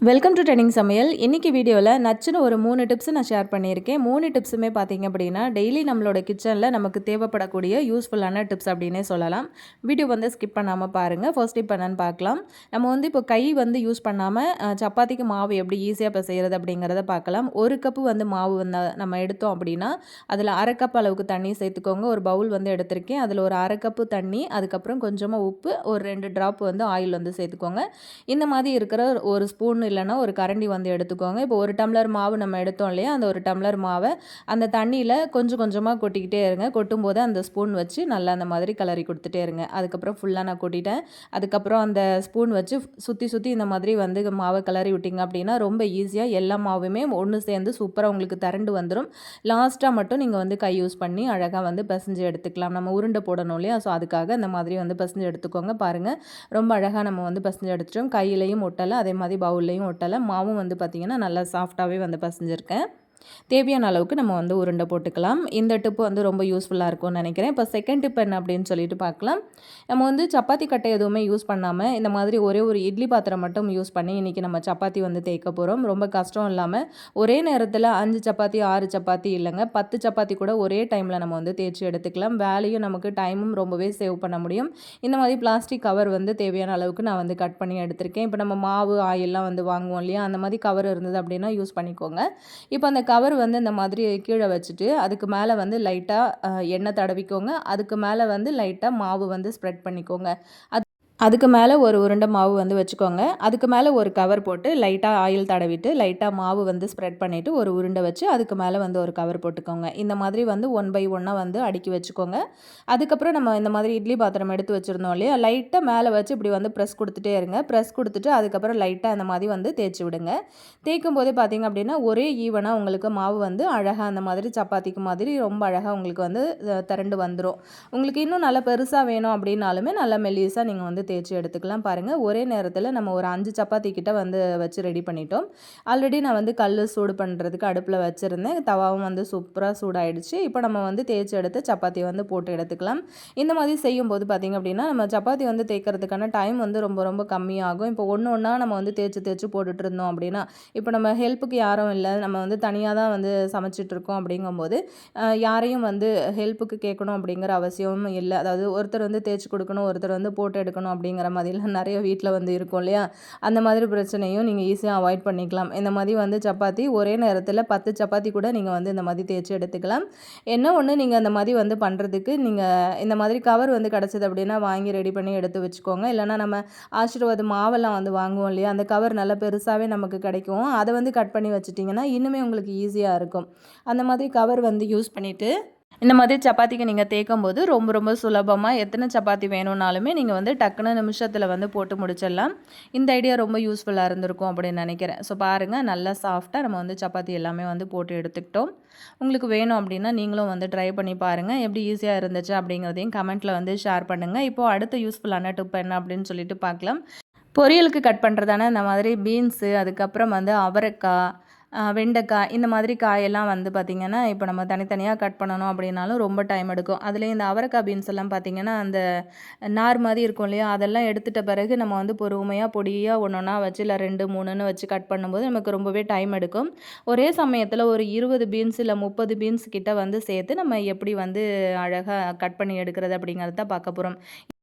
Welcome to trending சமையல். இன்றைக்கி வீடியோவில் நச்சுன்னு ஒரு 3 டிப்ஸ் நான் ஷேர் பண்ணியிருக்கேன். 3 டிப்ஸுமே பார்த்தீங்க அப்படின்னா டெய்லி நம்மளோட கிச்சனில் நமக்கு தேவைப்படக்கூடிய யூஸ்ஃபுல்லான டிப்ஸ் அப்படின்னே சொல்லலாம். வீடியோ வந்து ஸ்கிப் பண்ணாமல் பாருங்கள். ஃபர்ஸ்ட் டிப் என்னன்னு பார்க்கலாம். நம்ம வந்து இப்போ கை வந்து யூஸ் பண்ணாமல் சப்பாத்திக்கு மாவு எப்படி ஈஸியாக இப்போ செய்கிறது அப்படிங்கிறத பார்க்கலாம். 1 கப்பு வந்து மாவு வந்து நம்ம எடுத்தோம் அப்படின்னா அதில் 1/2 கப் அளவுக்கு தண்ணி சேர்த்துக்கோங்க. ஒரு பவுல் வந்து எடுத்திருக்கேன். அதில் ஒரு 1/2 கப்பு தண்ணி, அதுக்கப்புறம் கொஞ்சமாக உப்பு, ஒரு 2 ட்ராப் வந்து ஆயில் வந்து சேர்த்துக்கோங்க. இந்த மாதிரி இருக்கிற ஒரு ஸ்பூன் இல்லைன்னா ஒரு கரண்டி வந்து எடுத்துக்கோங்க. இப்போ 1 டம்ளர் மாவு நம்ம எடுத்தோம் இல்லையா, அந்த 1 டம்ளர் மாவை அந்த தண்ணியில் கொஞ்சம் கொஞ்சமாக கொட்டிக்கிட்டே இருங்க. கொட்டும்போது அந்த ஸ்பூன் வச்சு நல்லா அந்த மாதிரி கிளறி கொடுத்துட்டே இருங்க. அதுக்கப்புறம் ஃபுல்லாக நான் கொட்டிட்டேன். அதுக்கப்புறம் அந்த ஸ்பூன் வச்சு சுற்றி சுற்றி இந்த மாதிரி வந்து மாவை கிளறி விட்டிங்க அப்படின்னா ரொம்ப ஈஸியாக எல்லா மாவுமே ஒன்று சேர்ந்து சூப்பராக உங்களுக்கு திரண்டு வந்துடும். லாஸ்ட்டாக மட்டும் நீங்கள் வந்து கை யூஸ் பண்ணி அழகாக வந்து பிசைஞ்சு எடுத்துக்கலாம். நம்ம உருண்டை போடணும் இல்லையா, ஸோ அதுக்காக இந்த மாதிரி வந்து பிசைஞ்சு எடுத்துக்கோங்க. பாருங்கள், ரொம்ப அழகாக நம்ம வந்து பிசைஞ்சு எடுத்துட்டோம். கையிலையும் ஒட்டலை, அதே மாதிரி பவுல்லையும் ஒட்டலை. மாவும் வந்து பார்த்திங்கன்னா நல்லா சாஃப்டாகவே வந்து பிசைஞ்சிருக்கேன். தேவையான அளவுக்கு நம்ம வந்து உருண்டை போட்டுக்கலாம். இந்த டிப்பு வந்து ரொம்ப யூஸ்ஃபுல்லாக இருக்கும்னு நினைக்கிறேன். இப்போ செகண்ட் டிப் என்ன அப்படின்னு சொல்லிட்டு பார்க்கலாம். நம்ம வந்து சப்பாத்தி கட்டை எதுவுமே யூஸ் பண்ணாமல் இந்த மாதிரி ஒரே ஒரு இட்லி பாத்திரம் மட்டும் யூஸ் பண்ணி இன்றைக்கி நம்ம சப்பாத்தி வந்து தேய்க்க போகிறோம். ரொம்ப கஷ்டம் இல்லாமல் ஒரே நேரத்தில் 5 சப்பாத்தி 6 சப்பாத்தி இல்லைங்க 10 சப்பாத்தி கூட ஒரே டைமில் நம்ம வந்து தேய்ச்சி எடுத்துக்கலாம். வேலையும் நமக்கு டைமும் ரொம்பவே சேவ் பண்ண முடியும். இந்த மாதிரி பிளாஸ்டிக் கவர் வந்து தேவையான அளவுக்கு நான் வந்து கட் பண்ணி எடுத்திருக்கேன். இப்போ நம்ம மாவு ஆயிலெலாம் வந்து வாங்குவோம் இல்லையா, அந்த மாதிரி கவர் இருந்தது அப்படின்னா யூஸ் பண்ணிக்கோங்க. இப்போ அந்த கவர் வந்து இந்த மாதிரி கீழே வச்சுட்டு அதுக்கு மேலே வந்து லைட்டாக எண்ணெய் தடவிக்கோங்க. அதுக்கு மேலே வந்து லைட்டாக மாவு வந்து ஸ்ப்ரெட் பண்ணிக்கோங்க. அதுக்கு மேலே ஒரு உருண்டை மாவு வந்து வச்சுக்கோங்க. அதுக்கு மேலே ஒரு கவர் போட்டு லைட்டாக ஆயில் தடவிட்டு லைட்டாக மாவு வந்து ஸ்ப்ரெட் பண்ணிவிட்டு ஒரு உருண்டை வச்சு அதுக்கு மேலே வந்து ஒரு கவர் போட்டுக்கோங்க. இந்த மாதிரி வந்து 1 பை 1 வந்து அடுக்கி வச்சுக்கோங்க. அதுக்கப்புறம் நம்ம இந்த மாதிரி இட்லி பாத்திரம் எடுத்து வச்சுருந்தோம் இல்லையா, லைட்டாக மேலே வச்சு இப்படி வந்து ப்ரெஸ் கொடுத்துட்டே இருங்க. ப்ரெஸ் கொடுத்துட்டு அதுக்கப்புறம் லைட்டாக அந்த மாதிரி வந்து தேய்ச்சி விடுங்க. தேய்க்கும் போதே பார்த்திங்க அப்படின்னா ஒரே ஈவனாக உங்களுக்கு மாவு வந்து அழகாக அந்த மாதிரி சப்பாத்திக்கு மாதிரி ரொம்ப அழகாக உங்களுக்கு வந்து திரண்டு வந்துடும். உங்களுக்கு இன்னும் நல்லா பெருசாக வேணும் அப்படின்னாலுமே நல்லா மெல்லிஸாக நீங்கள் வந்து தேய்ச்சி எடுத்துக்கலாம். பாருங்கள், ஒரே நேரத்தில் நம்ம ஒரு 5 சப்பாத்தி கிட்ட வந்து வச்சு ரெடி பண்ணிட்டோம். ஆல்ரெடி நான் வந்து கல் சூடு பண்ணுறதுக்கு அடுப்பில் வச்சுருந்தேன். தவாவும் வந்து சூப்பராக சூடாயிடுச்சு. இப்போ நம்ம வந்து தேய்ச்சி எடுத்து சப்பாத்தி வந்து போட்டு எடுத்துக்கலாம். இந்த மாதிரி செய்யும்போது பார்த்திங்க அப்படின்னா நம்ம சப்பாத்தி வந்து தேய்க்கிறதுக்கான டைம் வந்து ரொம்ப ரொம்ப கம்மியாகும். இப்போ ஒன்று ஒன்றா நம்ம வந்து தேய்ச்சி போட்டுட்டு இருந்தோம் அப்படின்னா, இப்போ நம்ம ஹெல்ப்புக்கு யாரும் இல்லை, நம்ம வந்து தனியாக தான் வந்து சமைச்சிட்ருக்கோம் அப்படிங்கும்போது யாரையும் வந்து ஹெல்ப்புக்கு கேட்கணும் அப்படிங்கிற அவசியமும் இல்லை. அதாவது ஒருத்தர் வந்து தேய்ச்சி கொடுக்கணும், ஒருத்தர் வந்து போட்டு எடுக்கணும் அப்படிங்கிற மாதிரிலாம் நிறைய வீட்டில் வந்து இருக்கும் இல்லையா, அந்த மாதிரி பிரச்சனையும் நீங்கள் ஈஸியாக அவாய்ட் பண்ணிக்கலாம். இந்த மாதிரி வந்து சப்பாத்தி ஒரே நேரத்தில் 10 சப்பாத்தி கூட நீங்கள் வந்து இந்த மாதிரி தேய்ச்சி எடுத்துக்கலாம். என்ன ஒன்று, நீங்கள் அந்த மாதிரி வந்து பண்ணுறதுக்கு நீங்கள் இந்த மாதிரி கவர் வந்து கிடச்சிது அப்படின்னா வாங்கி ரெடி பண்ணி எடுத்து வச்சுக்கோங்க. இல்லைனா நம்ம ஆசீர்வாத் மாவெல்லாம் வந்து வாங்குவோம் இல்லையா, அந்த கவர் நல்லா பெருசாகவே நமக்கு கிடைக்கும். அதை வந்து கட் பண்ணி வச்சுட்டிங்கன்னா இன்னுமே உங்களுக்கு ஈஸியாக இருக்கும். அந்த மாதிரி கவர் வந்து யூஸ் பண்ணிவிட்டு இந்த மாதிரி சப்பாத்திக்கு நீங்கள் தேய்க்கும் போது ரொம்ப ரொம்ப சுலபமாக எத்தனை சப்பாத்தி வேணும்னாலுமே நீங்கள் வந்து டக்குன்னு நிமிஷத்தில் வந்து போட்டு முடிச்சிடலாம். இந்த ஐடியா ரொம்ப யூஸ்ஃபுல்லாக இருந்திருக்கும் அப்படின்னு நினைக்கிறேன். ஸோ பாருங்கள், நல்லா சாஃப்டாக நம்ம வந்து சப்பாத்தி எல்லாமே வந்து போட்டு எடுத்துக்கிட்டோம். உங்களுக்கு வேணும் அப்படின்னா நீங்களும் வந்து ட்ரை பண்ணி பாருங்கள். எப்படி ஈஸியாக இருந்துச்சு அப்படிங்கிறதையும் கமெண்ட்டில் வந்து ஷேர் பண்ணுங்கள். இப்போது அடுத்த யூஸ்ஃபுல்லான டிப் என்ன அப்படின்னு சொல்லிட்டு பார்க்கலாம். பொரியலுக்கு கட் பண்ணுறதான இந்த மாதிரி பீன்ஸு, அதுக்கப்புறம் வந்து அவரைக்காய், வெண்டைக்காய், இந்த மாதிரி காயெல்லாம் வந்து பார்த்திங்கன்னா இப்போ நம்ம தனித்தனியாக கட் பண்ணணும் அப்படின்னாலும் ரொம்ப டைம் எடுக்கும். அதுலேயும் இந்த அவரைக்காய் பீன்ஸ் எல்லாம் பார்த்திங்கன்னா அந்த நார் மாதிரி இருக்கும் இல்லையா, அதெல்லாம் எடுத்துட்ட பிறகு நம்ம வந்து பொறுமையாக பொடியாக ஒன்று ஒன்றா வச்சு இல்லை 2 3ன்னு வச்சு கட் பண்ணும்போது நமக்கு ரொம்பவே டைம் எடுக்கும். ஒரே சமயத்தில் ஒரு 20 பீன்ஸ் இல்லை 30 பீன்ஸ் கிட்ட வந்து சேர்த்து நம்ம எப்படி வந்து அழகாக கட் பண்ணி எடுக்கிறது அப்படிங்கிறத பார்க்க போகிறோம்.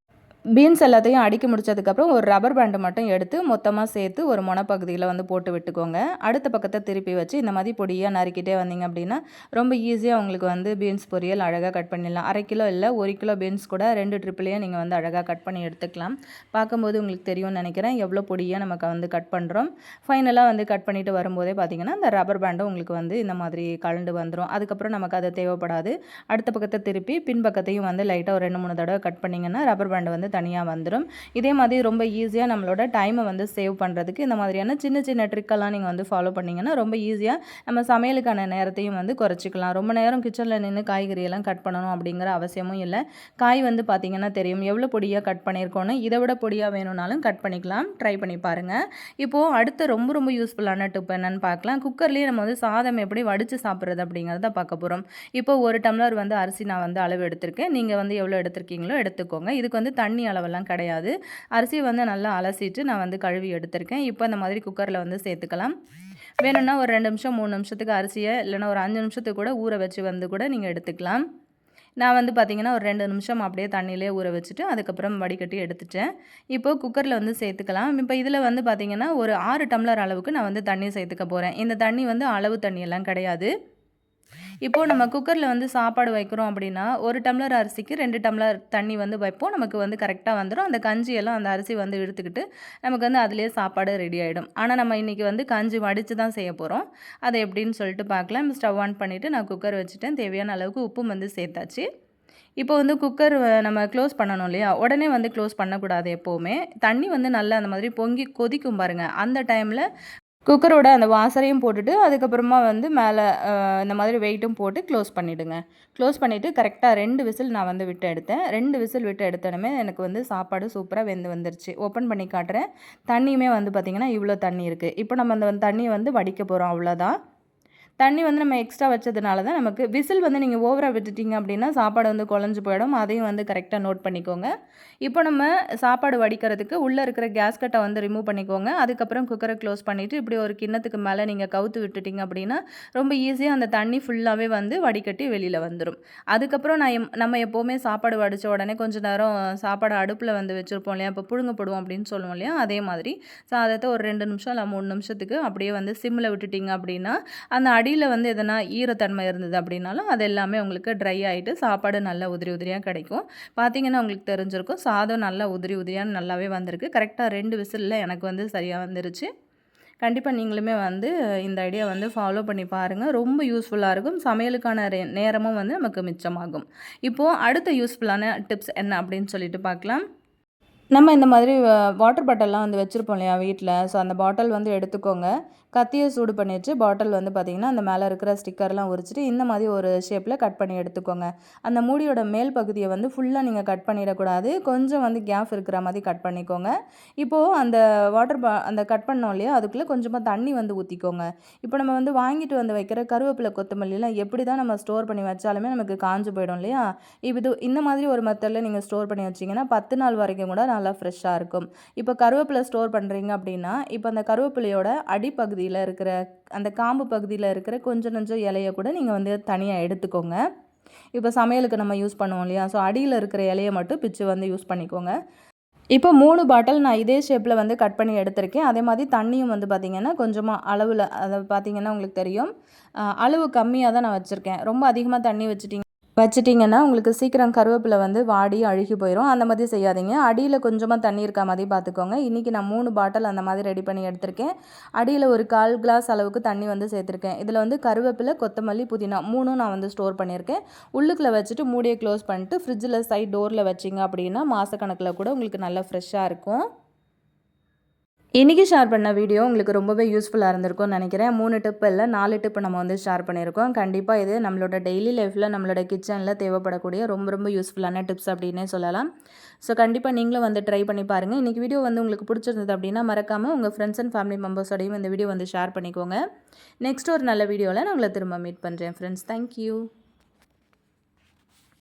பீன்ஸ் எல்லாத்தையும் அடுக்கி முடிச்சதுக்கப்புறம் ஒரு ரப்பர் பேண்டு மட்டும் எடுத்து மொத்தமாக சேர்த்து ஒரு முனைப்பகுதியில் வந்து போட்டு விட்டுக்கோங்க. அடுத்த பக்கத்தை திருப்பி வச்சு இந்த மாதிரி பொடியாக நறுக்கிட்டே வந்தீங்க அப்படின்னா ரொம்ப ஈஸியாக உங்களுக்கு வந்து பீன்ஸ் பொரியல் அழகாக கட் பண்ணிடலாம். 1/2 கிலோ இல்லை 1 கிலோ பீன்ஸ் கூட 2 ட்ரிப்லேயே நீங்கள் வந்து அழகாக கட் பண்ணி எடுத்துக்கலாம். பார்க்கும்போது உங்களுக்கு தெரியும்னு நினைக்கிறேன் எவ்வளோ பொடியாக நமக்கு வந்து கட் பண்ணுறோம். ஃபைனலாக வந்து கட் பண்ணிவிட்டு வரும்போதே பார்த்திங்கன்னா இந்த ரப்பர் பேண்டும் உங்களுக்கு வந்து இந்த மாதிரி கலண்டு வந்துடும். அதுக்கப்புறம் நமக்கு அது தேவைப்படாது. அடுத்த பக்கத்தை திருப்பி பின்பக்கத்தையும் வந்து லைட்டாக ஒரு 2 3 தடவை கட் பண்ணிங்கன்னா ரப்பர் பேண்டு வந்து தனியாக வந்துடும். இதே மாதிரி ரொம்ப ஈஸியாக நம்மளோட டைமை வந்து சேவ் பண்ணுறதுக்கு இந்த மாதிரியான சின்ன சின்ன ட்ரிக்கெல்லாம் நீங்கள் வந்து ஃபாலோ பண்ணிங்கன்னா ரொம்ப ஈஸியாக நம்ம சமையலுக்கான நேரத்தையும் வந்து குறைச்சிக்கலாம். ரொம்ப நேரம் கிச்சனில் நின்று காய்கறியெல்லாம் கட் பண்ணணும் அப்படிங்கிற அவசியமும் இல்லை. காய் வந்து பார்த்திங்கன்னா தெரியும் எவ்வளோ பொடியாக கட் பண்ணியிருக்கோன்னு. இதை விட பொடியாக வேணும்னாலும் கட் பண்ணிக்கலாம். ட்ரை பண்ணி பாருங்கள். இப்போது அடுத்த ரொம்ப ரொம்ப யூஸ்ஃபுல்லான டிப் என்னென்னு பார்க்கலாம். குக்கர்லேயே நம்ம வந்து சாதம் எப்படி வடித்து சாப்பிட்றது அப்படிங்கிறத பார்க்க போகிறோம். இப்போ 1 டம்ளர் வந்து அரிசி நான் வந்து அளவு எடுத்திருக்கேன். நீங்கள் வந்து எவ்வளோ எடுத்திருக்கீங்களோ எடுத்துக்கோங்க. இதுக்கு வந்து தண்ணி அளவெல்லாம் கிடையாது. அரிசியை வந்து நல்லா அலசிட்டு நான் வந்து கழுவி எடுத்திருக்கேன். இப்போ இந்த மாதிரி குக்கரில் வந்து சேர்த்துக்கலாம். வேணும்னா ஒரு 2 நிமிஷம் 3 நிமிஷத்துக்கு அரிசியை இல்லைனா ஒரு 5 நிமிஷத்துக்கு கூட ஊற வச்சு வந்து கூட நீங்கள் எடுத்துக்கலாம். நான் வந்து பார்த்திங்கன்னா ஒரு 2 நிமிஷம் அப்படியே தண்ணியிலே ஊற வச்சுட்டு அதுக்கப்புறம் வடிகட்டி எடுத்துட்டேன். இப்போது குக்கரில் வந்து சேர்த்துக்கலாம். இப்போ இதில் வந்து பார்த்திங்கன்னா ஒரு 6 டம்ளர் அளவுக்கு நான் வந்து தண்ணி சேர்த்துக்க போகிறேன். இந்த தண்ணி வந்து அளவு தண்ணியெல்லாம் கிடையாது. இப்போது நம்ம குக்கரில் வந்து சாப்பாடு வைக்கிறோம் அப்படின்னா 1 டம்ளர் அரிசிக்கு 2 டம்ளர் தண்ணி வந்து வைப்போம். நமக்கு வந்து கரெக்டாக வந்துடும். அந்த கஞ்சியெல்லாம் அந்த அரிசி வந்து இழுத்துக்கிட்டு நமக்கு வந்து அதிலே சாப்பாடு ரெடி ஆகிடும். ஆனால் நம்ம இன்றைக்கி வந்து கஞ்சி வடித்து தான் செய்ய போகிறோம். அதை எப்படின்னு சொல்லிட்டு பார்க்கலாம். ஸ்டவ் ஆன் பண்ணிவிட்டு நான் குக்கர் வச்சுட்டேன். தேவையான அளவுக்கு உப்பும் வந்து சேர்த்தாச்சு. இப்போ வந்து குக்கர் நம்ம க்ளோஸ் பண்ணணும் இல்லையா? உடனே வந்து க்ளோஸ் பண்ணக்கூடாது எப்போவுமே. தண்ணி வந்து நல்லா அந்த மாதிரி பொங்கி கொதிக்கும் பாருங்கள். அந்த டைமில் குக்கரோட அந்த வாசரையும் போட்டுட்டு அதுக்கப்புறமா வந்து மேலே இந்த மாதிரி வெயிட்டும் போட்டு க்ளோஸ் பண்ணிவிடுங்க. க்ளோஸ் பண்ணிவிட்டு கரெக்டாக 2 விசில் நான் வந்து விட்டு எடுத்தேன். 2 விசில் விட்டு எடுத்தோடனே எனக்கு வந்து சாப்பாடு சூப்பராக வெந்து வந்துருச்சு. ஓப்பன் பண்ணி காட்டுறேன். தண்ணியுமே வந்து பார்த்திங்கன்னா இவ்வளோ தண்ணி இருக்குது. இப்போ நம்ம அந்த தண்ணியை வந்து வடிக்க போகிறோம், அவ்வளோதான். தண்ணி வந்து நம்ம எக்ஸ்ட்ரா வச்சதுனால தான் நமக்கு விசில் வந்து நீங்கள் ஓவராக விட்டுட்டிங்க அப்படின்னா சாப்பாடு வந்து குழஞ்சு போயிடும். அதையும் வந்து கரெக்டாக நோட் பண்ணிக்கோங்க. இப்போ நம்ம சாப்பாடு வடிக்கிறதுக்கு உள்ளே இருக்கிற கேஸ் கட்டை வந்து ரிமூவ் பண்ணிக்கோங்க. அதுக்கப்புறம் குக்கரை க்ளோஸ் பண்ணிவிட்டு இப்படி ஒரு கிண்ணத்துக்கு மேலே நீங்கள் கவுத்து விட்டுட்டிங்க அப்படின்னா ரொம்ப ஈஸியாக அந்த தண்ணி ஃபுல்லாகவே வந்து வடிகட்டி வெளியில் வந்துடும். அதுக்கப்புறம் நம்ம எப்போவுமே சாப்பாடு வடித்த உடனே கொஞ்சம் நேரம் சாப்பாடு அடுப்பில் வந்து வச்சுருப்போம் இல்லையா? இப்போ புழுங்க போடுவோம் அப்படின்னு சொல்லுவோம் இல்லையா? அதே மாதிரி சாதத்தை ஒரு 2 நிமிஷம் இல்லை 3 நிமிஷத்துக்கு அப்படியே வந்து சிம்மில் விட்டுட்டிங்க அப்படின்னா அந்த அடியில் வந்து எதனா ஈரத்தன்மை இருந்தது அப்படின்னாலும் அது எல்லாமே உங்களுக்கு ட்ரை ஆகிட்டு சாப்பாடு நல்லா உதிரி உதிரியாக கிடைக்கும். பார்த்திங்கன்னா உங்களுக்கு தெரிஞ்சிருக்கும் சாதம் நல்லா உதிரி உதிரியாக நல்லாவே வந்திருக்கு. கரெக்டாக 2 விசிலில் எனக்கு வந்து சரியாக வந்துருச்சு. கண்டிப்பாக நீங்களுமே வந்து இந்த ஐடியா வந்து ஃபாலோ பண்ணி பாருங்கள். ரொம்ப யூஸ்ஃபுல்லாக இருக்கும். சமையலுக்கான நேரமும் வந்து நமக்கு மிச்சமாகும். இப்போது அடுத்த யூஸ்ஃபுல்லான டிப்ஸ் என்ன அப்படின்னு சொல்லிட்டு பார்க்கலாம். நம்ம இந்த மாதிரி வாட்டர் பாட்டில்லாம் வந்து வச்சுருப்போம் இல்லையா வீட்டில்? ஸோ அந்த பாட்டில் வந்து எடுத்துக்கோங்க. கத்தியை சூடு பண்ணிவிட்டு பாட்டில் வந்து பார்த்திங்கன்னா அந்த மேலே இருக்கிற ஸ்டிக்கர்லாம் உரிச்சிட்டு இந்த மாதிரி ஒரு ஷேப்பில் கட் பண்ணி எடுத்துக்கோங்க. அந்த மூடியோட மேல் பகுதியை வந்து ஃபுல்லாக நீங்கள் கட் பண்ணிடக்கூடாது. கொஞ்சம் வந்து கேப் இருக்கிற மாதிரி கட் பண்ணிக்கோங்க. இப்போது அந்த அந்த கட் பண்ணோம் இல்லையா? அதுக்குள்ளே கொஞ்சமாக தண்ணி வந்து ஊற்றிக்கோங்க. இப்போ நம்ம வந்து வாங்கிட்டு வந்து வைக்கிற கருவேப்பிலை கொத்தமல்லிலாம் எப்படி தான் நம்ம ஸ்டோர் பண்ணி வச்சாலுமே நமக்கு காஞ்சு போயிடும் இல்லையா? இந்த மாதிரி ஒரு மெத்தடில் நீங்கள் ஸ்டோர் பண்ணி வச்சிங்கன்னா 10 நாள் வரைக்கும் கூட நல்லா ஃப்ரெஷ்ஷாக இருக்கும். இப்போ கருவேப்பிலை ஸ்டோர் பண்ணுறீங்க அப்படின்னா இப்போ அந்த கருவேப்பிலையோட அடிப்பகுதியில் இருக்கிற அந்த காம்பு பகுதியில் இருக்கிற கொஞ்சம் கொஞ்சம் இலையை கூட நீங்கள் வந்து தனியாக எடுத்துக்கோங்க. இப்போ சமையலுக்கு நம்ம யூஸ் பண்ணுவோம் இல்லையா? ஸோ அடியில் இருக்கிற இலையை மட்டும் பிச்சு வந்து யூஸ் பண்ணிக்கோங்க. இப்போ 3 பாட்டில் நான் இதே ஷேப்பில் வந்து கட் பண்ணி எடுத்திருக்கேன். அதே மாதிரி தண்ணியும் வந்து பார்த்திங்கன்னா கொஞ்சமாக அளவில் அதை பார்த்திங்கன்னா உங்களுக்கு தெரியும். அளவு கம்மியாக தான் நான் வச்சுருக்கேன். ரொம்ப அதிகமாக தண்ணி வச்சிட்டிங்கன்னா உங்களுக்கு சீக்கிரம் கருவேப்பிலை வந்து வாடி அழுகி போயிடும். அந்த மாதிரி செய்யாதீங்க. அடியில் கொஞ்சமாக தண்ணி இருக்க மாதிரி பார்த்துக்கோங்க. இன்றைக்கி நான் 3 பாட்டில் அந்த மாதிரி ரெடி பண்ணி எடுத்திருக்கேன். அடியில் ஒரு 1/4 கிளாஸ் அளவுக்கு தண்ணி வந்து சேர்த்துருக்கேன். இதில் வந்து கருவேப்பிலை, கொத்தமல்லி, புதினா 3ம் நான் வந்து ஸ்டோர் பண்ணியிருக்கேன். உள்ளுக்குள்ளே வச்சுட்டு மூடியை க்ளோஸ் பண்ணிட்டு ஃப்ரிட்ஜில் சைட் டோரில் வச்சிங்க அப்படின்னா மாதக்கணக்கில் கூட உங்களுக்கு நல்லா ஃப்ரெஷ்ஷாக இருக்கும். இன்றைக்கி ஷேர் பண்ண வீடியோ உங்களுக்கு ரொம்பவே யூஸ்ஃபுல்லாக இருந்திருக்கும்னு நினைக்கிறேன். 3 டிப் இல்லை 4 டிப் நம்ம வந்து ஷேர் பண்ணியிருக்கோம். கண்டிப்பாக இது நம்மளோட டெய்லி லைஃப்பில் நம்மளோட கிச்சனில் தேவைப்படக்கூடிய ரொம்ப ரொம்ப யூஸ்ஃபுல்லான டிப்ஸ் அப்படின்னே சொல்லலாம். ஸோ கண்டிப்பாக நீங்களும் வந்து ட்ரை பண்ணி பாருங்கள். இன்றைக்கி வீடியோ வந்து உங்களுக்கு பிடிச்சிருந்தது அப்படின்னா மறக்காமல் உங்கள் ஃப்ரெண்ட்ஸ் அண்ட் ஃபேமிலி மெம்பர்ஸோடையும் இந்த வீடியோ வந்து ஷேர் பண்ணிக்கோங்க. நெக்ஸ்ட் ஒரு நல்ல வீடியோவில் நான் உங்களை திரும்ப மீட் பண்ணுறேன் ஃப்ரெண்ட்ஸ். தேங்க்யூ.